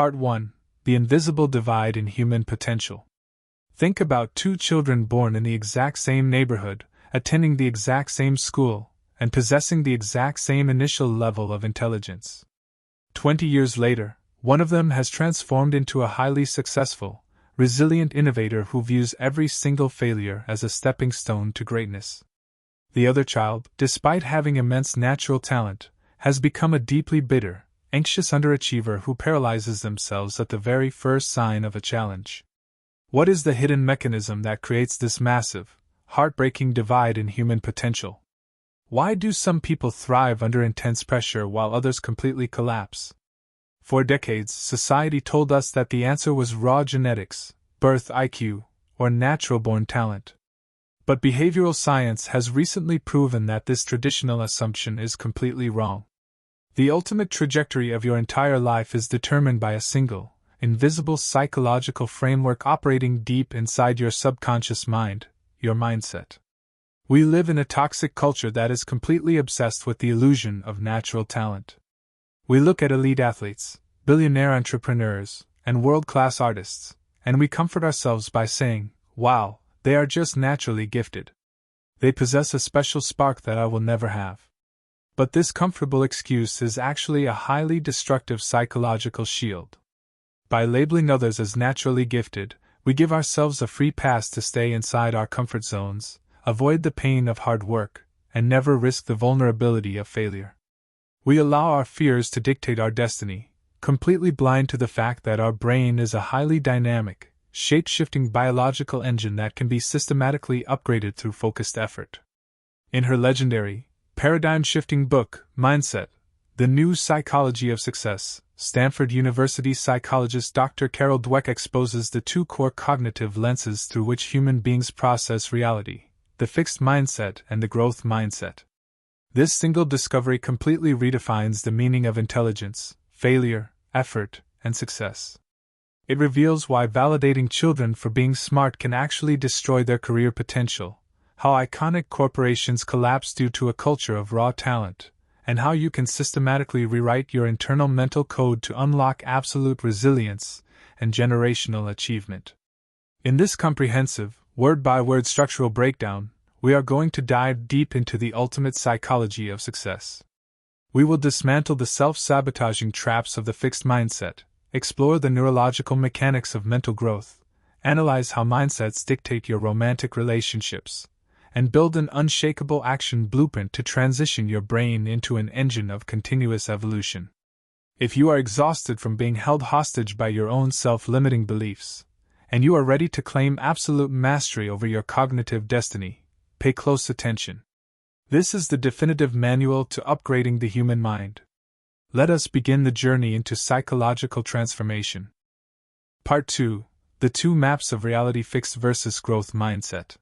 Part 1: The Invisible Divide in Human Potential. Think about two children born in the exact same neighborhood, attending the exact same school, and possessing the exact same initial level of intelligence. 20 years later, one of them has transformed into a highly successful, resilient innovator who views every single failure as a stepping stone to greatness. The other child, despite having immense natural talent, has become a deeply bitter, anxious underachiever who paralyzes themselves at the very first sign of a challenge. What is the hidden mechanism that creates this massive, heartbreaking divide in human potential? Why do some people thrive under intense pressure while others completely collapse? For decades, society told us that the answer was raw genetics, birth IQ, or natural-born talent. But behavioral science has recently proven that this traditional assumption is completely wrong. The ultimate trajectory of your entire life is determined by a single, invisible psychological framework operating deep inside your subconscious mind, your mindset. We live in a toxic culture that is completely obsessed with the illusion of natural talent. We look at elite athletes, billionaire entrepreneurs, and world-class artists, and we comfort ourselves by saying, "Wow, they are just naturally gifted. They possess a special spark that I will never have." But this comfortable excuse is actually a highly destructive psychological shield. By labeling others as naturally gifted, we give ourselves a free pass to stay inside our comfort zones, avoid the pain of hard work, and never risk the vulnerability of failure. We allow our fears to dictate our destiny, completely blind to the fact that our brain is a highly dynamic, shape-shifting biological engine that can be systematically upgraded through focused effort. In her legendary, paradigm-shifting book, Mindset: The New Psychology of Success, Stanford University psychologist Dr. Carol Dweck exposes the two core cognitive lenses through which human beings process reality: the fixed mindset and the growth mindset. This single discovery completely redefines the meaning of intelligence, failure, effort, and success. It reveals why validating children for being smart can actually destroy their career potential, how iconic corporations collapse due to a culture of raw talent, and how you can systematically rewrite your internal mental code to unlock absolute resilience and generational achievement. In this comprehensive, word-by-word structural breakdown, we are going to dive deep into the ultimate psychology of success. We will dismantle the self-sabotaging traps of the fixed mindset, explore the neurological mechanics of mental growth, analyze how mindsets dictate your romantic relationships, and build an unshakable action blueprint to transition your brain into an engine of continuous evolution. If you are exhausted from being held hostage by your own self-limiting beliefs, and you are ready to claim absolute mastery over your cognitive destiny, pay close attention. This is the definitive manual to upgrading the human mind. Let us begin the journey into psychological transformation. Part 2: The Two Maps of Reality: Fixed versus Growth Mindset.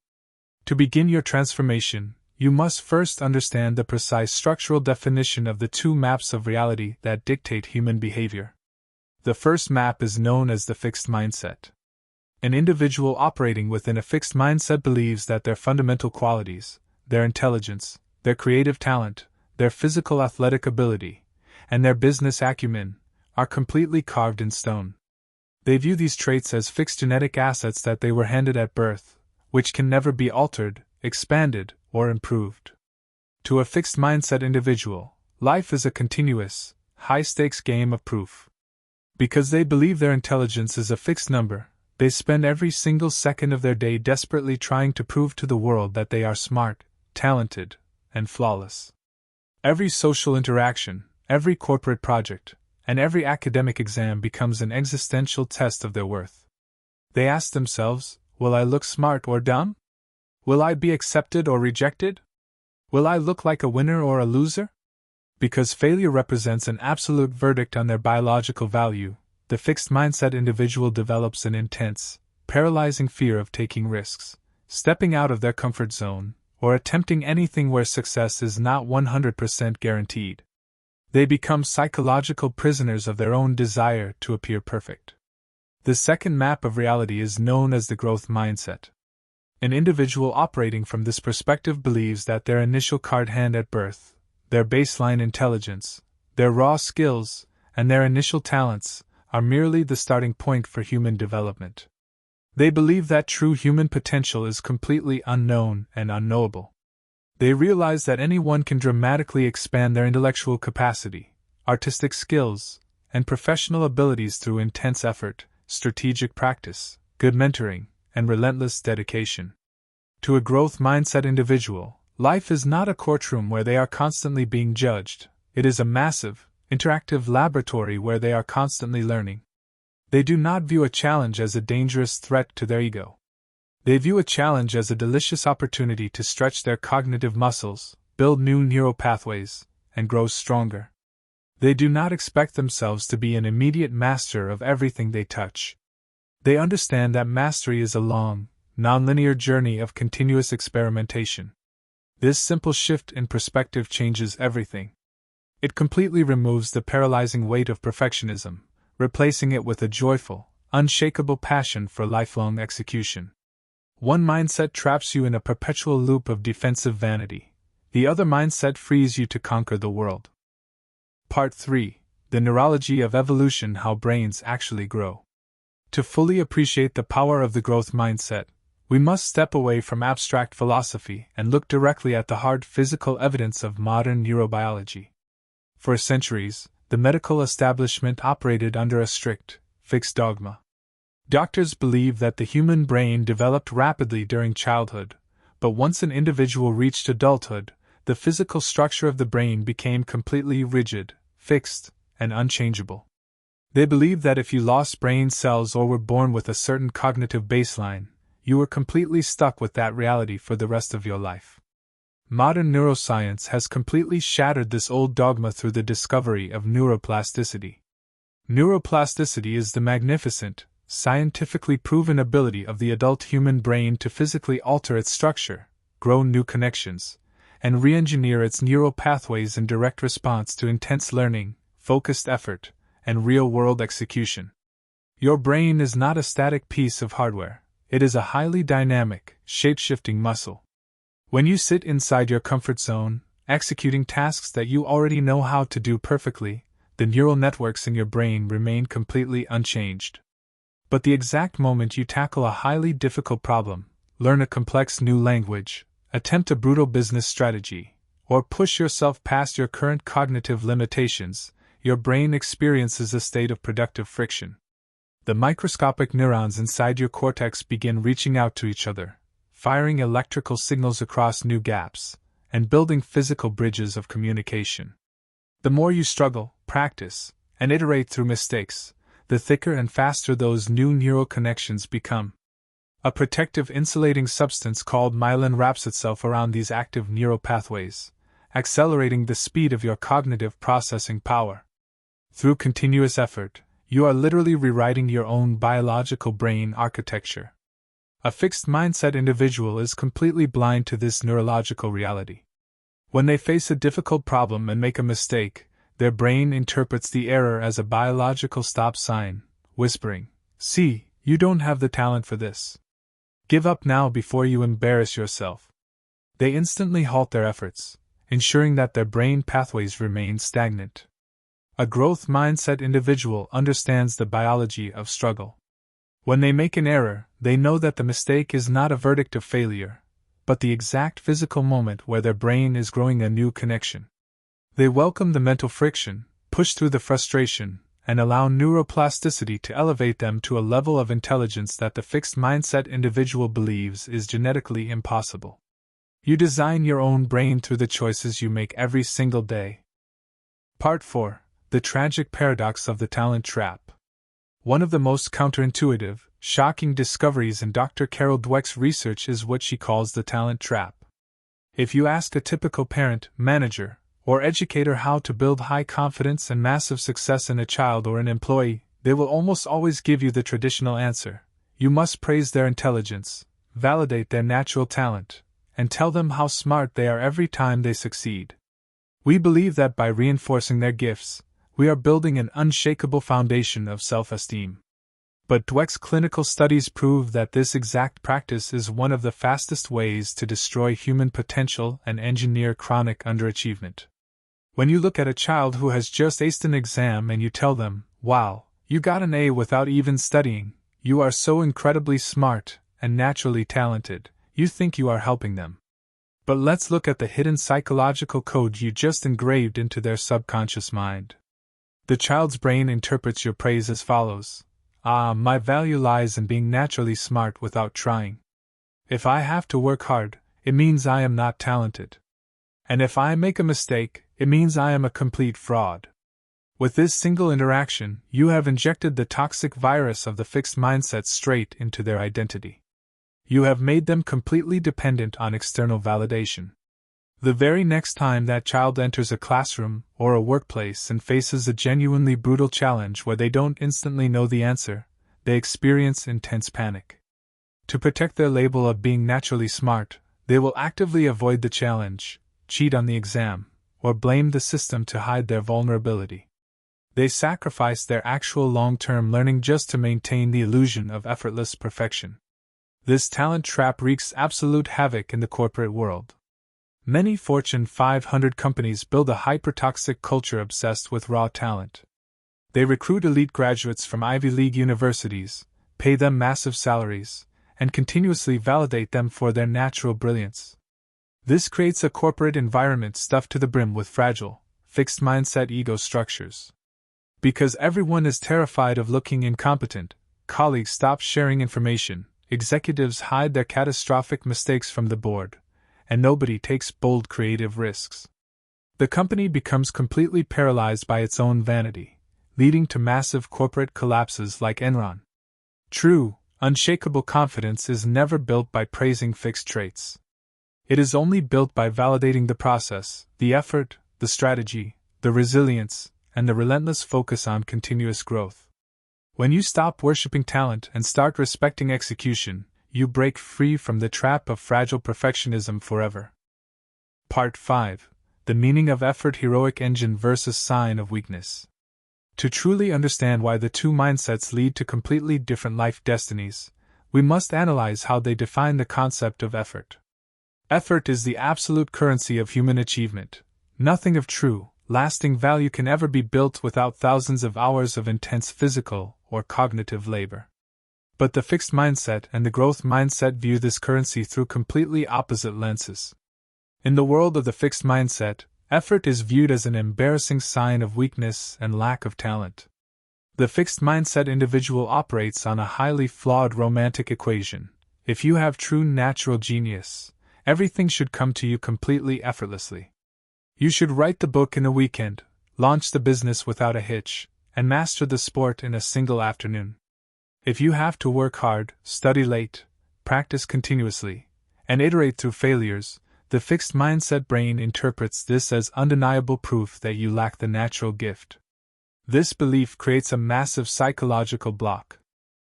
To begin your transformation, you must first understand the precise structural definition of the two maps of reality that dictate human behavior. The first map is known as the fixed mindset. An individual operating within a fixed mindset believes that their fundamental qualities, their intelligence, their creative talent, their physical athletic ability, and their business acumen, are completely carved in stone. They view these traits as fixed genetic assets that they were handed at birth, which can never be altered, expanded, or improved. To a fixed mindset individual, life is a continuous, high-stakes game of proof. Because they believe their intelligence is a fixed number, they spend every single second of their day desperately trying to prove to the world that they are smart, talented, and flawless. Every social interaction, every corporate project, and every academic exam becomes an existential test of their worth. They ask themselves, will I look smart or dumb? Will I be accepted or rejected? Will I look like a winner or a loser? Because failure represents an absolute verdict on their biological value, the fixed mindset individual develops an intense, paralyzing fear of taking risks, stepping out of their comfort zone, or attempting anything where success is not 100% guaranteed. They become psychological prisoners of their own desire to appear perfect. The second map of reality is known as the growth mindset. An individual operating from this perspective believes that their initial card hand at birth, their baseline intelligence, their raw skills, and their initial talents, are merely the starting point for human development. They believe that true human potential is completely unknown and unknowable. They realize that anyone can dramatically expand their intellectual capacity, artistic skills, and professional abilities through intense effort, strategic practice, good mentoring, and relentless dedication. To a growth mindset individual, life is not a courtroom where they are constantly being judged. It is a massive, interactive laboratory where they are constantly learning. They do not view a challenge as a dangerous threat to their ego. They view a challenge as a delicious opportunity to stretch their cognitive muscles, build new neural pathways, and grow stronger. They do not expect themselves to be an immediate master of everything they touch. They understand that mastery is a long, nonlinear journey of continuous experimentation. This simple shift in perspective changes everything. It completely removes the paralyzing weight of perfectionism, replacing it with a joyful, unshakable passion for lifelong execution. One mindset traps you in a perpetual loop of defensive vanity. The other mindset frees you to conquer the world. Part 3. The Neurology of Evolution: How Brains Actually Grow. To fully appreciate the power of the growth mindset, we must step away from abstract philosophy and look directly at the hard physical evidence of modern neurobiology. For centuries, the medical establishment operated under a strict, fixed dogma. Doctors believed that the human brain developed rapidly during childhood, but once an individual reached adulthood, the physical structure of the brain became completely rigid, fixed, and unchangeable. They believed that if you lost brain cells or were born with a certain cognitive baseline, you were completely stuck with that reality for the rest of your life. Modern neuroscience has completely shattered this old dogma through the discovery of neuroplasticity. Neuroplasticity is the magnificent, scientifically proven ability of the adult human brain to physically alter its structure, grow new connections, and re-engineer its neural pathways in direct response to intense learning, focused effort, and real-world execution. Your brain is not a static piece of hardware, it is a highly dynamic, shape-shifting muscle. When you sit inside your comfort zone, executing tasks that you already know how to do perfectly, the neural networks in your brain remain completely unchanged. But the exact moment you tackle a highly difficult problem, learn a complex new language, attempt a brutal business strategy, or push yourself past your current cognitive limitations, your brain experiences a state of productive friction. The microscopic neurons inside your cortex begin reaching out to each other, firing electrical signals across new gaps, and building physical bridges of communication. The more you struggle, practice, and iterate through mistakes, the thicker and faster those new neural connections become. A protective insulating substance called myelin wraps itself around these active neural pathways, accelerating the speed of your cognitive processing power. Through continuous effort, you are literally rewriting your own biological brain architecture. A fixed mindset individual is completely blind to this neurological reality. When they face a difficult problem and make a mistake, their brain interprets the error as a biological stop sign, whispering, "See, you don't have the talent for this. Give up now before you embarrass yourself." They instantly halt their efforts, ensuring that their brain pathways remain stagnant. A growth mindset individual understands the biology of struggle. When they make an error, they know that the mistake is not a verdict of failure, but the exact physical moment where their brain is growing a new connection. They welcome the mental friction, push through the frustration, and allow neuroplasticity to elevate them to a level of intelligence that the fixed mindset individual believes is genetically impossible. You design your own brain through the choices you make every single day. Part 4. The Tragic Paradox of the Talent Trap. One of the most counterintuitive, shocking discoveries in Dr. Carol Dweck's research is what she calls the talent trap. If you ask a typical parent, manager, or educator how to build high confidence and massive success in a child or an employee, they will almost always give you the traditional answer. You must praise their intelligence, validate their natural talent, and tell them how smart they are every time they succeed. We believe that by reinforcing their gifts, we are building an unshakable foundation of self-esteem. But Dweck's clinical studies prove that this exact practice is one of the fastest ways to destroy human potential and engineer chronic underachievement. When you look at a child who has just aced an exam and you tell them, "Wow, You got an A without even studying, you are so incredibly smart and naturally talented, you think you are helping them. But let's look at the hidden psychological code you just engraved into their subconscious mind. The child's brain interprets your praise as follows: "Ah, my value lies in being naturally smart without trying. If I have to work hard, it means I am not talented. And if I make a mistake, it means I am a complete fraud." With this single interaction, you have injected the toxic virus of the fixed mindset straight into their identity. You have made them completely dependent on external validation. The very next time that child enters a classroom or a workplace and faces a genuinely brutal challenge where they don't instantly know the answer, they experience intense panic. To protect their label of being naturally smart, they will actively avoid the challenge, cheat on the exam, or blame the system to hide their vulnerability. They sacrifice their actual long-term learning just to maintain the illusion of effortless perfection. This talent trap wreaks absolute havoc in the corporate world. Many Fortune 500 companies build a hyper-toxic culture obsessed with raw talent. They recruit elite graduates from Ivy League universities, pay them massive salaries, and continuously validate them for their natural brilliance. This creates a corporate environment stuffed to the brim with fragile, fixed mindset ego structures. Because everyone is terrified of looking incompetent, colleagues stop sharing information, executives hide their catastrophic mistakes from the board, and nobody takes bold creative risks. The company becomes completely paralyzed by its own vanity, leading to massive corporate collapses like Enron. True, unshakable confidence is never built by praising fixed traits. It is only built by validating the process, the effort, the strategy, the resilience, and the relentless focus on continuous growth. When you stop worshipping talent and start respecting execution, you break free from the trap of fragile perfectionism forever. Part 5. The meaning of effort: heroic engine versus sign of weakness. To truly understand why the two mindsets lead to completely different life destinies, we must analyze how they define the concept of effort. Effort is the absolute currency of human achievement. Nothing of true, lasting value can ever be built without thousands of hours of intense physical or cognitive labor. But the fixed mindset and the growth mindset view this currency through completely opposite lenses. In the world of the fixed mindset, effort is viewed as an embarrassing sign of weakness and lack of talent. The fixed mindset individual operates on a highly flawed romantic equation. If you have true natural genius, everything should come to you completely effortlessly. You should write the book in a weekend, launch the business without a hitch, and master the sport in a single afternoon. If you have to work hard, study late, practice continuously, and iterate through failures, the fixed mindset brain interprets this as undeniable proof that you lack the natural gift. This belief creates a massive psychological block.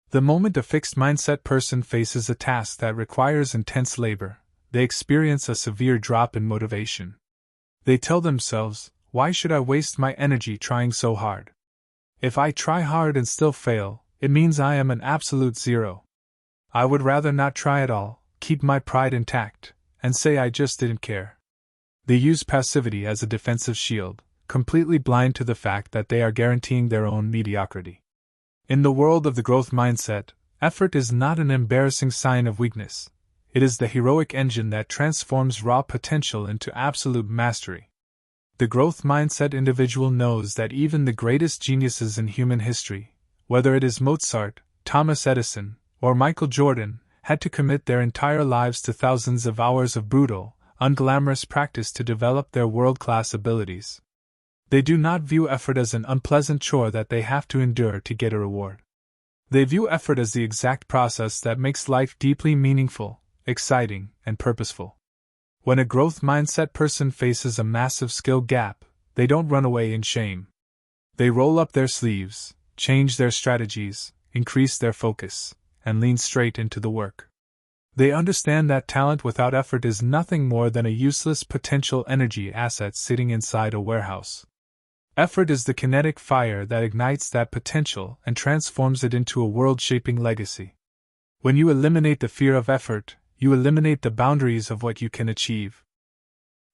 The moment a fixed mindset person faces a task that requires intense labor, they experience a severe drop in motivation. They tell themselves, "Why should I waste my energy trying so hard? If I try hard and still fail, it means I am an absolute zero. I would rather not try at all, keep my pride intact, and say I just didn't care." They use passivity as a defensive shield, completely blind to the fact that they are guaranteeing their own mediocrity. In the world of the growth mindset, effort is not an embarrassing sign of weakness. It is the heroic engine that transforms raw potential into absolute mastery. The growth mindset individual knows that even the greatest geniuses in human history, whether it is Mozart, Thomas Edison, or Michael Jordan, had to commit their entire lives to thousands of hours of brutal, unglamorous practice to develop their world-class abilities. They do not view effort as an unpleasant chore that they have to endure to get a reward. They view effort as the exact process that makes life deeply meaningful, exciting, and purposeful. When a growth mindset person faces a massive skill gap, they don't run away in shame. They roll up their sleeves, change their strategies, increase their focus, and lean straight into the work. They understand that talent without effort is nothing more than a useless potential energy asset sitting inside a warehouse. Effort is the kinetic fire that ignites that potential and transforms it into a world-shaping legacy. When you eliminate the fear of effort, you eliminate the boundaries of what you can achieve.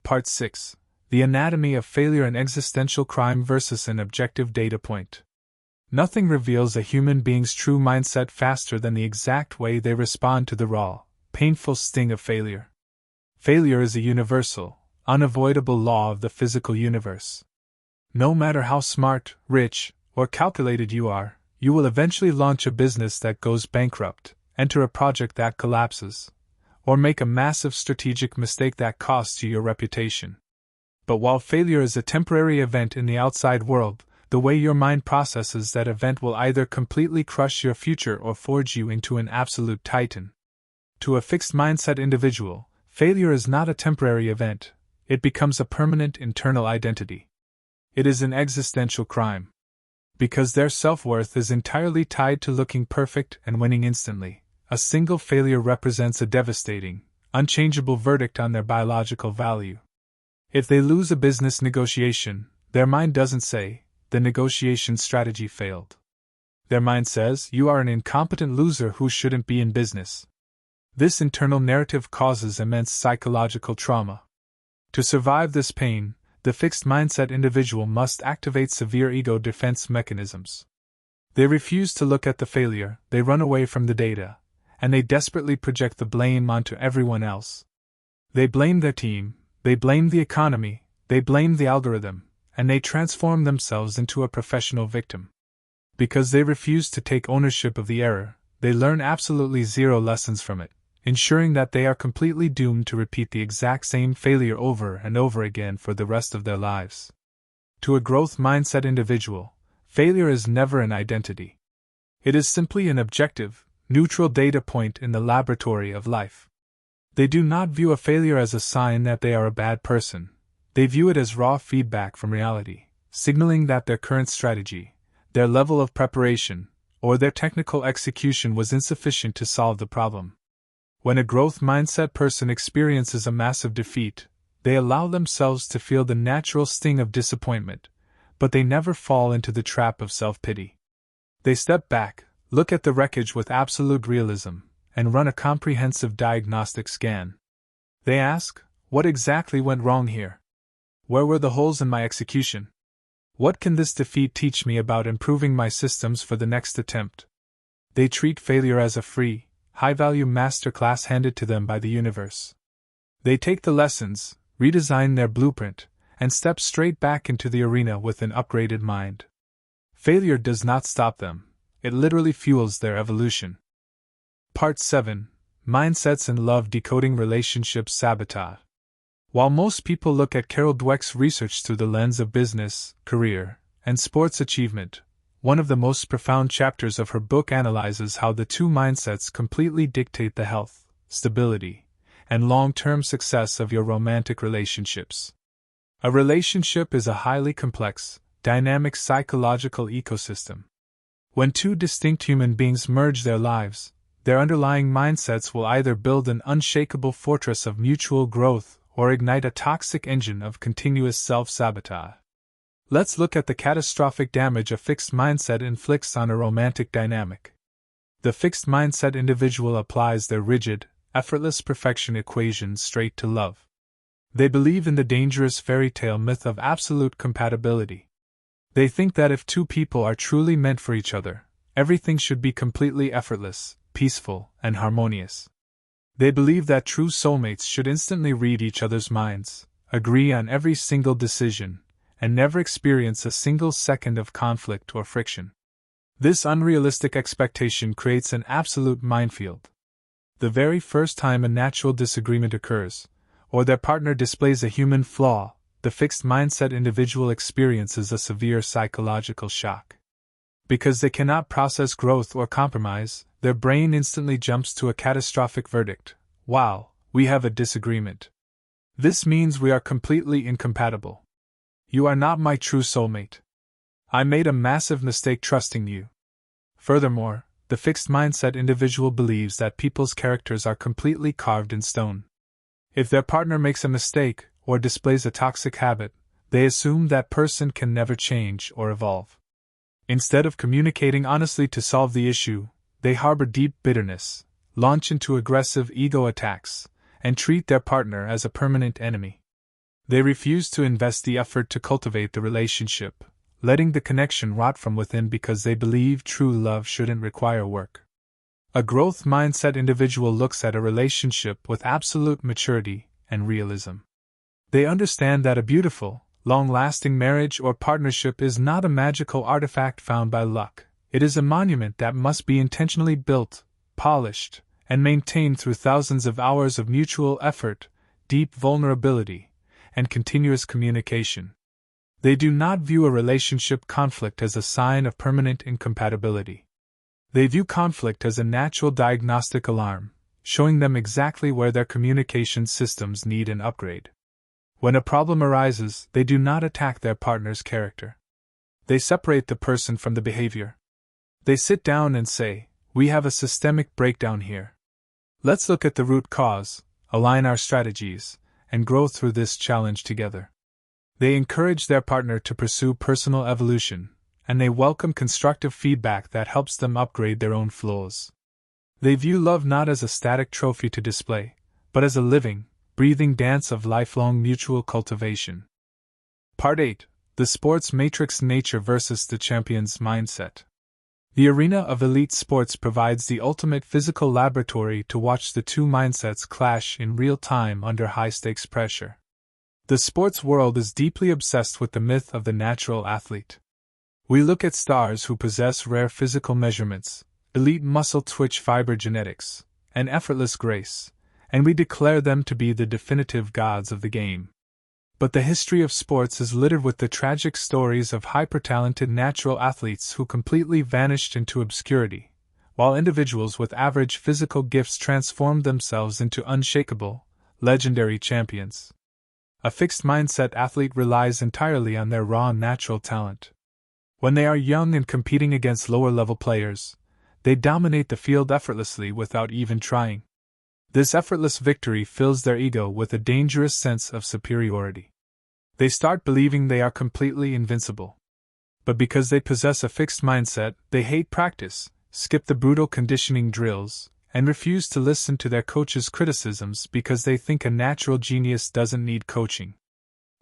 Part 6. The anatomy of failure: an existential crime versus an objective data point. Nothing reveals a human being's true mindset faster than the exact way they respond to the raw, painful sting of failure. Failure is a universal, unavoidable law of the physical universe. No matter how smart, rich, or calculated you are, you will eventually launch a business that goes bankrupt, enter a project that collapses, or make a massive strategic mistake that costs you your reputation. But while failure is a temporary event in the outside world, the way your mind processes that event will either completely crush your future or forge you into an absolute titan. To a fixed mindset individual, failure is not a temporary event, it becomes a permanent internal identity. It is an existential crime. Because their self-worth is entirely tied to looking perfect and winning instantly, a single failure represents a devastating, unchangeable verdict on their biological value. If they lose a business negotiation, their mind doesn't say, "The negotiation strategy failed." Their mind says, "You are an incompetent loser who shouldn't be in business." This internal narrative causes immense psychological trauma. To survive this pain, the fixed mindset individual must activate severe ego defense mechanisms. They refuse to look at the failure, they run away from the data, and they desperately project the blame onto everyone else. They blame their team, they blame the economy, they blame the algorithm, and they transform themselves into a professional victim. Because they refuse to take ownership of the error, they learn absolutely zero lessons from it, ensuring that they are completely doomed to repeat the exact same failure over and over again for the rest of their lives. To a growth mindset individual, failure is never an identity. It is simply an objective, neutral data point in the laboratory of life. They do not view a failure as a sign that they are a bad person. They view it as raw feedback from reality, signaling that their current strategy, their level of preparation, or their technical execution was insufficient to solve the problem. When a growth mindset person experiences a massive defeat, they allow themselves to feel the natural sting of disappointment, but they never fall into the trap of self-pity. They step back, look at the wreckage with absolute realism, and run a comprehensive diagnostic scan. They ask, "What exactly went wrong here? Where were the holes in my execution? What can this defeat teach me about improving my systems for the next attempt?" They treat failure as a free, high-value masterclass handed to them by the universe. They take the lessons, redesign their blueprint, and step straight back into the arena with an upgraded mind. Failure does not stop them, it literally fuels their evolution. Part 7. Mindsets and Love Decoding Relationship Sabotage. While most people look at Carol Dweck's research through the lens of business, career, and sports achievement, one of the most profound chapters of her book analyzes how the two mindsets completely dictate the health, stability, and long-term success of your romantic relationships. A relationship is a highly complex, dynamic psychological ecosystem. When two distinct human beings merge their lives, their underlying mindsets will either build an unshakable fortress of mutual growth or ignite a toxic engine of continuous self-sabotage. Let's look at the catastrophic damage a fixed mindset inflicts on a romantic dynamic. The fixed mindset individual applies their rigid, effortless perfection equation straight to love. They believe in the dangerous fairy tale myth of absolute compatibility. They think that if two people are truly meant for each other, everything should be completely effortless, peaceful, and harmonious. They believe that true soulmates should instantly read each other's minds, agree on every single decision, and never experience a single second of conflict or friction. This unrealistic expectation creates an absolute minefield. The very first time a natural disagreement occurs, or their partner displays a human flaw, the fixed mindset individual experiences a severe psychological shock. Because they cannot process growth or compromise, their brain instantly jumps to a catastrophic verdict. "Wow, we have a disagreement. This means we are completely incompatible. You are not my true soulmate. I made a massive mistake trusting you." Furthermore, the fixed mindset individual believes that people's characters are completely carved in stone. If their partner makes a mistake or displays a toxic habit, they assume that person can never change or evolve. Instead of communicating honestly to solve the issue, they harbor deep bitterness, launch into aggressive ego attacks, and treat their partner as a permanent enemy. They refuse to invest the effort to cultivate the relationship, letting the connection rot from within because they believe true love shouldn't require work. A growth mindset individual looks at a relationship with absolute maturity and realism. They understand that a beautiful, long-lasting marriage or partnership is not a magical artifact found by luck. It is a monument that must be intentionally built, polished, and maintained through thousands of hours of mutual effort, deep vulnerability, and continuous communication. They do not view a relationship conflict as a sign of permanent incompatibility. They view conflict as a natural diagnostic alarm, showing them exactly where their communication systems need an upgrade. When a problem arises, they do not attack their partner's character. They separate the person from the behavior. They sit down and say, "We have a systemic breakdown here. Let's look at the root cause, align our strategies, and grow through this challenge together." They encourage their partner to pursue personal evolution, and they welcome constructive feedback that helps them upgrade their own flaws. They view love not as a static trophy to display, but as a living, breathing dance of lifelong mutual cultivation. Part 8: The Sports Matrix Nature versus the Champion's Mindset. The arena of elite sports provides the ultimate physical laboratory to watch the two mindsets clash in real time under high-stakes pressure. The sports world is deeply obsessed with the myth of the natural athlete. We look at stars who possess rare physical measurements, elite muscle twitch fiber genetics, and effortless grace, and we declare them to be the definitive gods of the game. But the history of sports is littered with the tragic stories of hyper-talented natural athletes who completely vanished into obscurity, while individuals with average physical gifts transformed themselves into unshakable, legendary champions. A fixed-mindset athlete relies entirely on their raw natural talent. When they are young and competing against lower-level players, they dominate the field effortlessly without even trying. This effortless victory fills their ego with a dangerous sense of superiority. They start believing they are completely invincible. But because they possess a fixed mindset, they hate practice, skip the brutal conditioning drills, and refuse to listen to their coach's criticisms because they think a natural genius doesn't need coaching.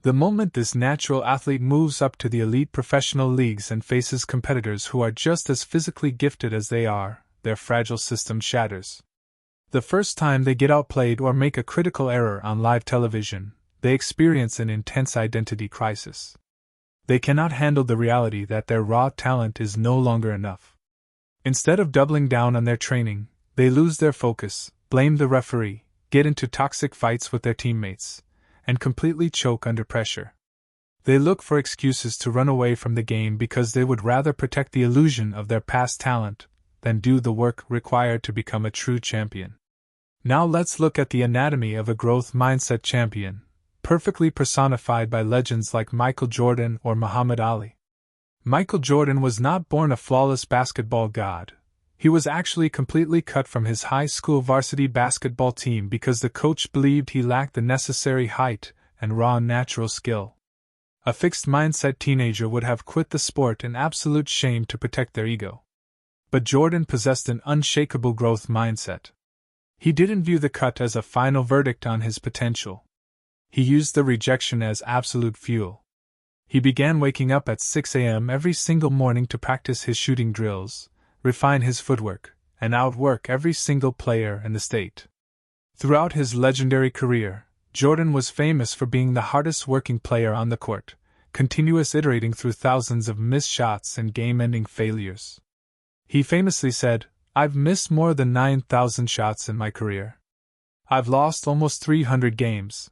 The moment this natural athlete moves up to the elite professional leagues and faces competitors who are just as physically gifted as they are, their fragile system shatters. The first time they get outplayed or make a critical error on live television, they experience an intense identity crisis. They cannot handle the reality that their raw talent is no longer enough. Instead of doubling down on their training, they lose their focus, blame the referee, get into toxic fights with their teammates, and completely choke under pressure. They look for excuses to run away from the game because they would rather protect the illusion of their past talent than do the work required to become a true champion. Now let's look at the anatomy of a growth mindset champion, perfectly personified by legends like Michael Jordan or Muhammad Ali. Michael Jordan was not born a flawless basketball god. He was actually completely cut from his high school varsity basketball team because the coach believed he lacked the necessary height and raw natural skill. A fixed mindset teenager would have quit the sport in absolute shame to protect their ego. But Jordan possessed an unshakable growth mindset. He didn't view the cut as a final verdict on his potential. He used the rejection as absolute fuel. He began waking up at 6 a.m. every single morning to practice his shooting drills, refine his footwork, and outwork every single player in the state. Throughout his legendary career, Jordan was famous for being the hardest working player on the court, continuous iterating through thousands of missed shots and game-ending failures. He famously said, "I've missed more than 9,000 shots in my career. I've lost almost 300 games.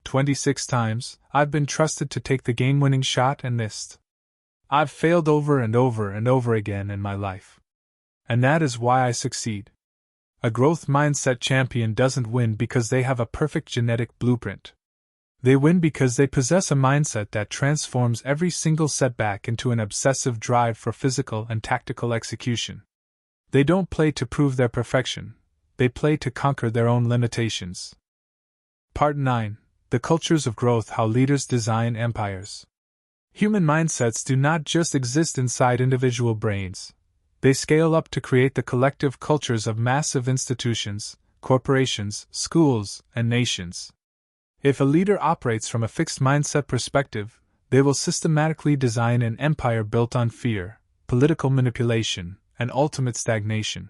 26 times, I've been trusted to take the game-winning shot and missed. I've failed over and over and over again in my life. And that is why I succeed." A growth mindset champion doesn't win because they have a perfect genetic blueprint. They win because they possess a mindset that transforms every single setback into an obsessive drive for physical and tactical execution. They don't play to prove their perfection, they play to conquer their own limitations. Part 9: The Cultures of Growth: How Leaders Design Empires. Human mindsets do not just exist inside individual brains. They scale up to create the collective cultures of massive institutions, corporations, schools, and nations. If a leader operates from a fixed mindset perspective, They will systematically design an empire built on fear, political manipulation, and ultimate stagnation.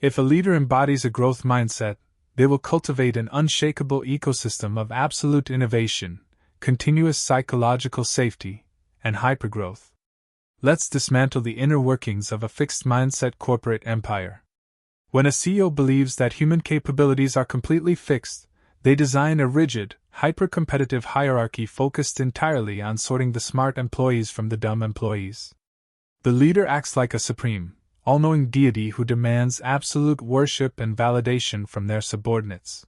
If a leader embodies a growth mindset, they will cultivate an unshakable ecosystem of absolute innovation, continuous psychological safety, and hypergrowth. Let's dismantle the inner workings of a fixed mindset corporate empire. When a CEO believes that human capabilities are completely fixed, they design a rigid, hyper-competitive hierarchy focused entirely on sorting the smart employees from the dumb employees. The leader acts like a supreme, all-knowing deity who demands absolute worship and validation from their subordinates.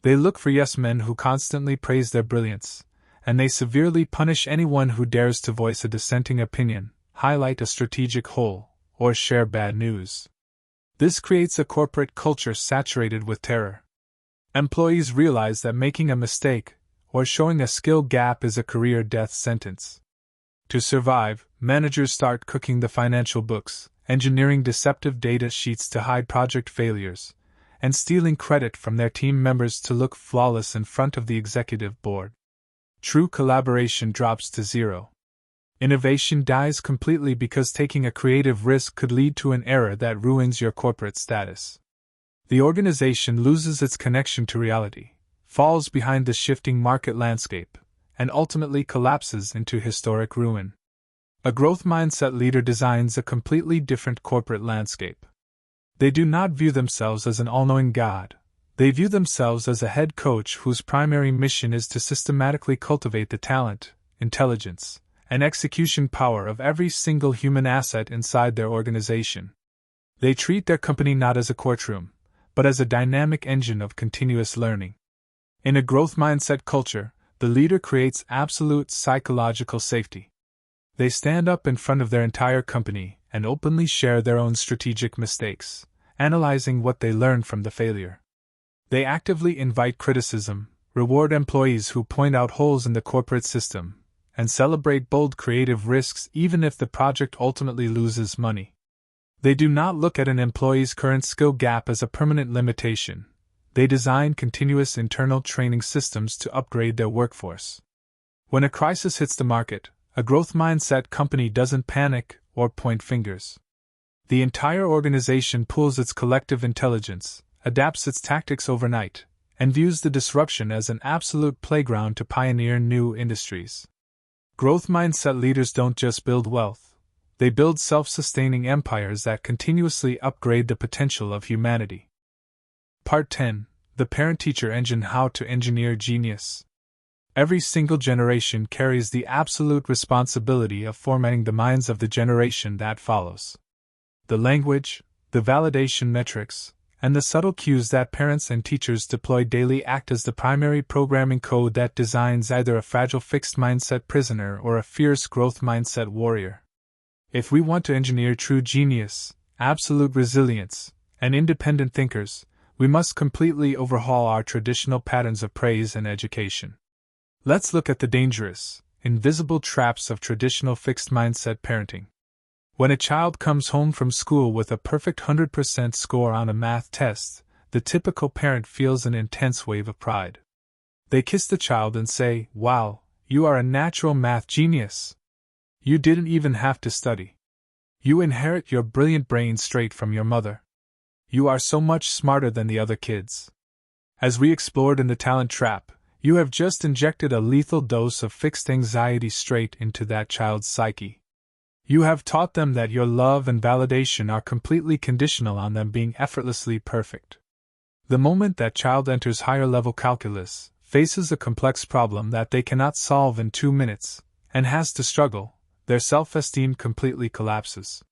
They look for yes-men who constantly praise their brilliance, and they severely punish anyone who dares to voice a dissenting opinion, highlight a strategic hole, or share bad news. This creates a corporate culture saturated with terror. Employees realize that making a mistake, or showing a skill gap is a career death sentence. To survive, managers start cooking the financial books, engineering deceptive data sheets to hide project failures, and stealing credit from their team members to look flawless in front of the executive board. True collaboration drops to zero. Innovation dies completely because taking a creative risk could lead to an error that ruins your corporate status. The organization loses its connection to reality, falls behind the shifting market landscape, and ultimately collapses into historic ruin. A growth mindset leader designs a completely different corporate landscape. They do not view themselves as an all-knowing god. They view themselves as a head coach whose primary mission is to systematically cultivate the talent, intelligence, and execution power of every single human asset inside their organization. They treat their company not as a courtroom, but as a dynamic engine of continuous learning. In a growth mindset culture, the leader creates absolute psychological safety. They stand up in front of their entire company and openly share their own strategic mistakes, analyzing what they learned from the failure. They actively invite criticism, reward employees who point out holes in the corporate system, and celebrate bold creative risks even if the project ultimately loses money. They do not look at an employee's current skill gap as a permanent limitation. They design continuous internal training systems to upgrade their workforce. When a crisis hits the market, a growth mindset company doesn't panic or point fingers. The entire organization pools its collective intelligence, adapts its tactics overnight, and views the disruption as an absolute playground to pioneer new industries. Growth mindset leaders don't just build wealth, they build self-sustaining empires that continuously upgrade the potential of humanity. Part 10: The Parent-Teacher Engine: How to Engineer Genius. Every single generation carries the absolute responsibility of formatting the minds of the generation that follows. The language, the validation metrics, and the subtle cues that parents and teachers deploy daily act as the primary programming code that designs either a fragile fixed mindset prisoner or a fierce growth mindset warrior. If we want to engineer true genius, absolute resilience, and independent thinkers, we must completely overhaul our traditional patterns of praise and education. Let's look at the dangerous, invisible traps of traditional fixed mindset parenting. When a child comes home from school with a perfect 100% score on a math test, the typical parent feels an intense wave of pride. They kiss the child and say, "Wow, you are a natural math genius. You didn't even have to study. You inherit your brilliant brain straight from your mother. You are so much smarter than the other kids." As we explored in the talent trap, you have just injected a lethal dose of fixed anxiety straight into that child's psyche. You have taught them that your love and validation are completely conditional on them being effortlessly perfect. The moment that child enters higher-level calculus, faces a complex problem that they cannot solve in 2 minutes, and has to struggle, their self-esteem completely collapses.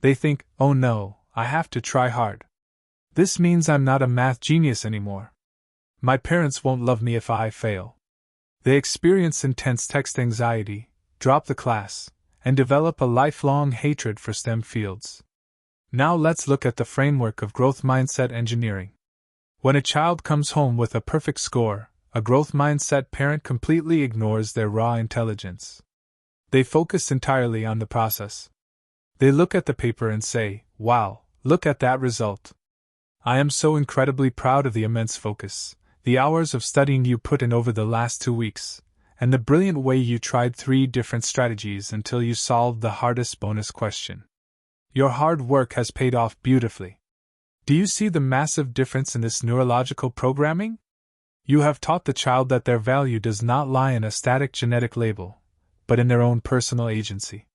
They think, "Oh no, I have to try hard. This means I'm not a math genius anymore. My parents won't love me if I fail." They experience intense text anxiety, drop the class, and develop a lifelong hatred for STEM fields. Now let's look at the framework of growth mindset engineering. When a child comes home with a perfect score, a growth mindset parent completely ignores their raw intelligence. They focus entirely on the process. They look at the paper and say, "Wow, look at that result. I am so incredibly proud of the immense focus, the hours of studying you put in over the last 2 weeks, and the brilliant way you tried 3 different strategies until you solved the hardest bonus question. Your hard work has paid off beautifully. Do you see the massive difference in this neurological programming? You have taught the child that their value does not lie in a static genetic label, but in their own personal agency.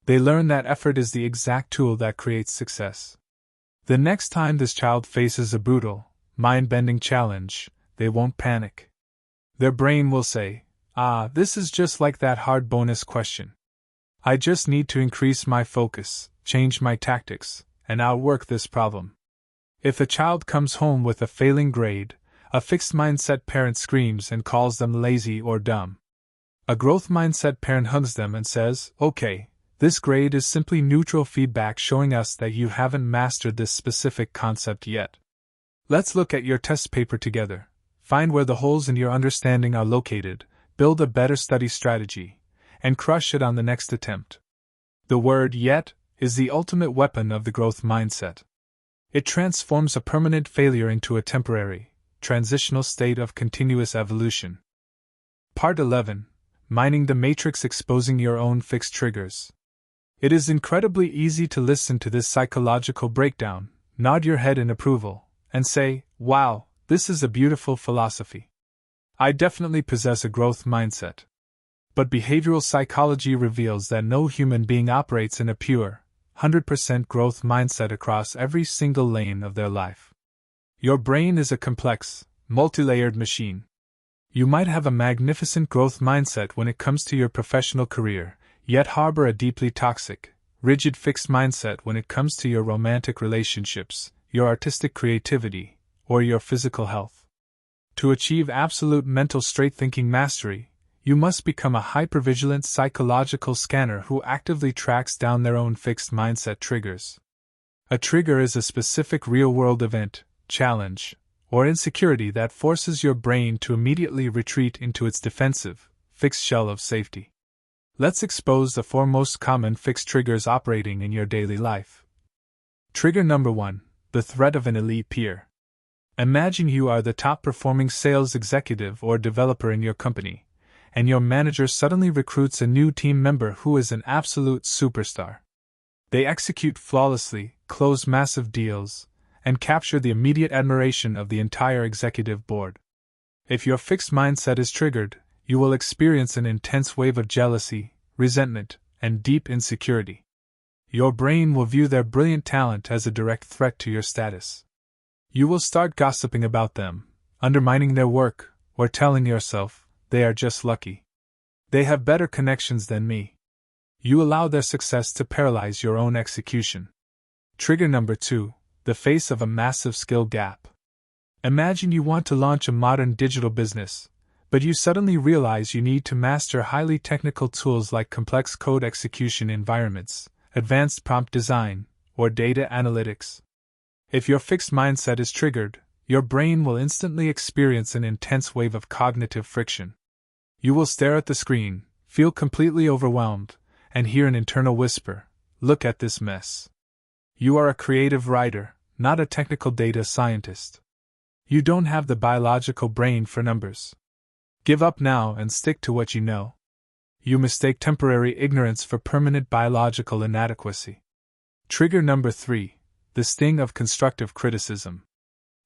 They learn that effort is the exact tool that creates success. The next time this child faces a brutal, mind-bending challenge, they won't panic. Their brain will say, this is just like that hard bonus question. I just need to increase my focus, change my tactics, and outwork this problem. If a child comes home with a failing grade, a fixed mindset parent screams and calls them lazy or dumb. A growth mindset parent hugs them and says, okay, this grade is simply neutral feedback showing us that you haven't mastered this specific concept yet. Let's look at your test paper together, find where the holes in your understanding are located, build a better study strategy, and crush it on the next attempt. The word yet is the ultimate weapon of the growth mindset. It transforms a permanent failure into a temporary, transitional state of continuous evolution. Part 11. Mining the Matrix, Exposing Your Own Fixed Triggers. It is incredibly easy to listen to this psychological breakdown, nod your head in approval, and say, wow, this is a beautiful philosophy. I definitely possess a growth mindset. But behavioral psychology reveals that no human being operates in a pure, 100% growth mindset across every single lane of their life. Your brain is a complex, multi-layered machine. You might have a magnificent growth mindset when it comes to your professional career, yet harbor a deeply toxic, rigid fixed mindset when it comes to your romantic relationships, your artistic creativity, or your physical health. To achieve absolute mental straight-thinking mastery, you must become a hypervigilant psychological scanner who actively tracks down their own fixed mindset triggers. A trigger is a specific real-world event, challenge, or insecurity that forces your brain to immediately retreat into its defensive, fixed shell of safety. Let's expose the 4 most common fixed triggers operating in your daily life. Trigger number 1, the threat of an elite peer. Imagine you are the top-performing sales executive or developer in your company, and your manager suddenly recruits a new team member who is an absolute superstar. They execute flawlessly, close massive deals, and capture the immediate admiration of the entire executive board. If your fixed mindset is triggered, you will experience an intense wave of jealousy, resentment, and deep insecurity. Your brain will view their brilliant talent as a direct threat to your status. You will start gossiping about them, undermining their work, or telling yourself, they are just lucky. They have better connections than me. You allow their success to paralyze your own execution. Trigger number 2, the face of a massive skill gap. Imagine you want to launch a modern digital business, but you suddenly realize you need to master highly technical tools like complex code execution environments, advanced prompt design, or data analytics. If your fixed mindset is triggered, your brain will instantly experience an intense wave of cognitive friction. You will stare at the screen, feel completely overwhelmed, and hear an internal whisper, "Look at this mess." You are a creative writer, not a technical data scientist. You don't have the biological brain for numbers. Give up now and stick to what you know. You mistake temporary ignorance for permanent biological inadequacy. Trigger number 3, the sting of constructive criticism.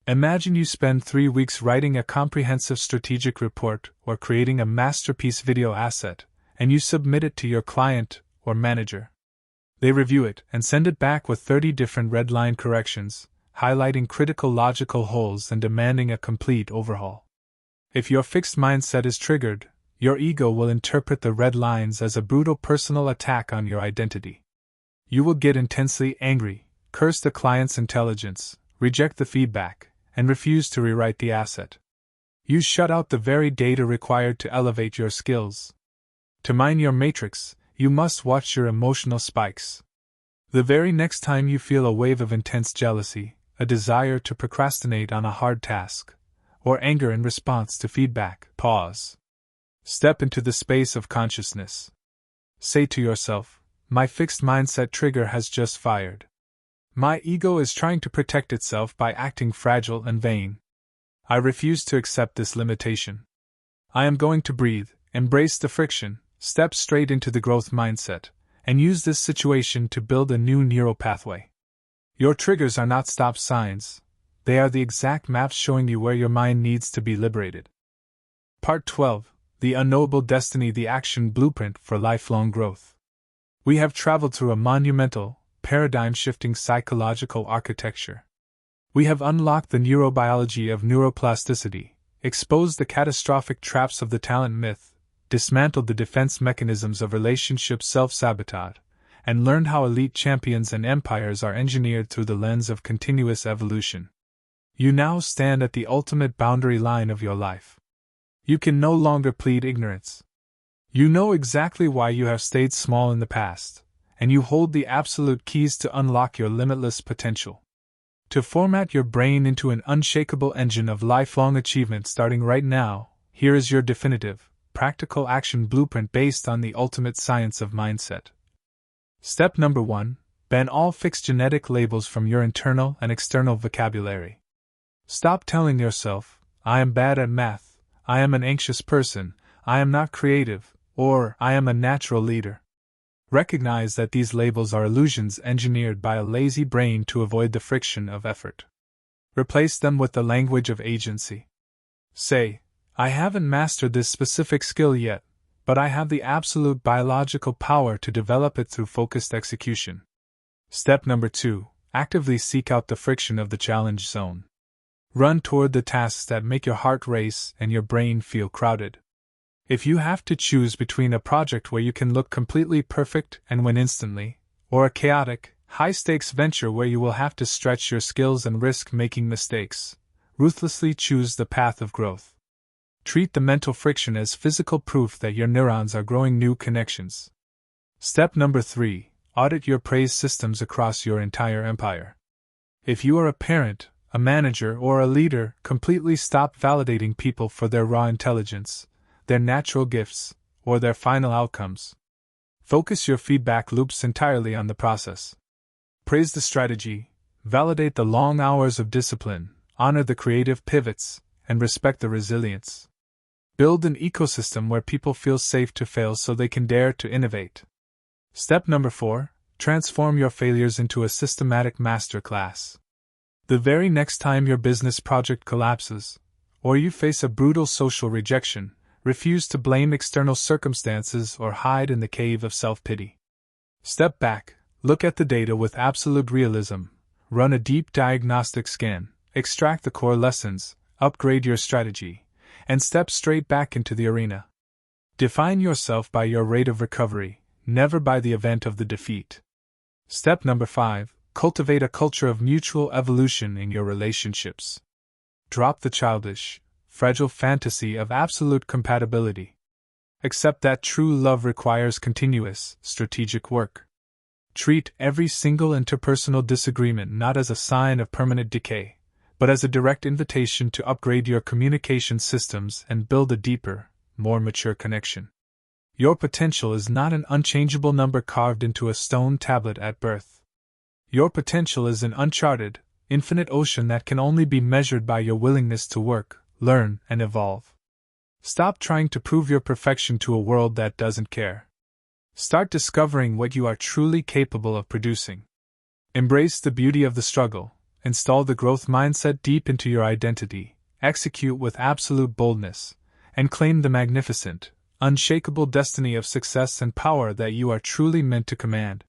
Imagine you spend 3 weeks writing a comprehensive strategic report or creating a masterpiece video asset, and you submit it to your client or manager. They review it and send it back with 30 different red line corrections, highlighting critical logical holes and demanding a complete overhaul. If your fixed mindset is triggered, your ego will interpret the red lines as a brutal personal attack on your identity. You will get intensely angry, curse the client's intelligence, reject the feedback, and refuse to rewrite the asset. You shut out the very data required to elevate your skills. To mine your matrix, you must watch your emotional spikes. The very next time you feel a wave of intense jealousy, a desire to procrastinate on a hard task, or anger in response to feedback, pause. Step into the space of consciousness. Say to yourself, my fixed mindset trigger has just fired. My ego is trying to protect itself by acting fragile and vain. I refuse to accept this limitation. I am going to breathe, Embrace the friction, step straight into the growth mindset, and use this situation to build a new neural pathway. Your triggers are not stop signs, they are the exact maps showing you where your mind needs to be liberated. Part 12. The Unknowable Destiny, the Action Blueprint for Lifelong Growth. We have traveled through a monumental, paradigm-shifting psychological architecture. We have unlocked the neurobiology of neuroplasticity, exposed the catastrophic traps of the talent myth, dismantled the defense mechanisms of relationship self-sabotage, and learned how elite champions and empires are engineered through the lens of continuous evolution. You now stand at the ultimate boundary line of your life. You can no longer plead ignorance. You know exactly why you have stayed small in the past, and you hold the absolute keys to unlock your limitless potential. To format your brain into an unshakable engine of lifelong achievement starting right now, here is your definitive, practical action blueprint based on the ultimate science of mindset. Step number 1. Ban all fixed genetic labels from your internal and external vocabulary. Stop telling yourself, I am bad at math, I am an anxious person, I am not creative, or I am a natural leader. Recognize that these labels are illusions engineered by a lazy brain to avoid the friction of effort. Replace them with the language of agency. Say, I haven't mastered this specific skill yet, but I have the absolute biological power to develop it through focused execution. Step number 2. Actively seek out the friction of the challenge zone. Run toward the tasks that make your heart race and your brain feel crowded. If you have to choose between a project where you can look completely perfect and win instantly, or a chaotic, high-stakes venture where you will have to stretch your skills and risk making mistakes, ruthlessly choose the path of growth. Treat the mental friction as physical proof that your neurons are growing new connections. Step number 3. Audit your praise systems across your entire empire. If you are a parent, a manager, or a leader, completely stop validating people for their raw intelligence, their natural gifts, or their final outcomes. Focus your feedback loops entirely on the process. Praise the strategy, validate the long hours of discipline, honor the creative pivots, and respect the resilience. Build an ecosystem where people feel safe to fail so they can dare to innovate. Step number 4. Transform your failures into a systematic masterclass. The very next time your business project collapses, or you face a brutal social rejection, refuse to blame external circumstances or hide in the cave of self-pity. Step back, look at the data with absolute realism, run a deep diagnostic scan, extract the core lessons, upgrade your strategy, and step straight back into the arena. Define yourself by your rate of recovery, never by the event of the defeat. Step number 5. Cultivate a culture of mutual evolution in your relationships. Drop the childish, fragile fantasy of absolute compatibility. Accept that true love requires continuous, strategic work. Treat every single interpersonal disagreement not as a sign of permanent decay, but as a direct invitation to upgrade your communication systems and build a deeper, more mature connection. Your potential is not an unchangeable number carved into a stone tablet at birth. Your potential is an uncharted, infinite ocean that can only be measured by your willingness to work, learn, and evolve. Stop trying to prove your perfection to a world that doesn't care. Start discovering what you are truly capable of producing. Embrace the beauty of the struggle, install the growth mindset deep into your identity, execute with absolute boldness, and claim the magnificent, unshakable destiny of success and power that you are truly meant to command.